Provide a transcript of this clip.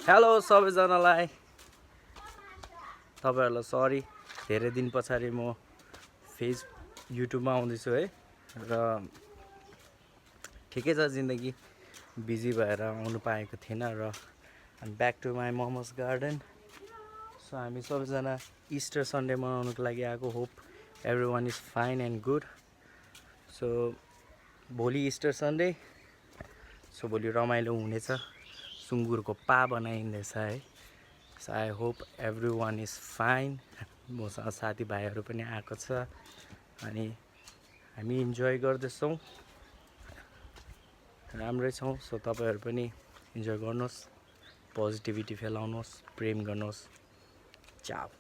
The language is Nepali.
हेलो सबैजनालाई तपाईहरुलाई सरी धेरै दिन पछाडि म फेस युट्युबमा आउँदैछु है र ठिकै छ जिन्दगी बिजी भएर आउनु पाएको थिएन र back to my momos garden so हामी सबैजना इस्टर सन्डे मनाउनको लागि आएको hope everyone is fine and good so भोलि इस्टर सन्डे सो भोलि रमाइलो हुनेछ सुँगुरको पा बनाइँदैछ है so I hope everyone is fine मसँग साथीभाइहरू पनि आएको छ अनि हामी इन्जोय गर्दैछौँ राम्रै छौँ सो तपाईहरु पनि इन्जोय गर्नुहोस् पोजिटिभिटी फैलाउनुहोस् प्रेम गर्नुहोस् चाउ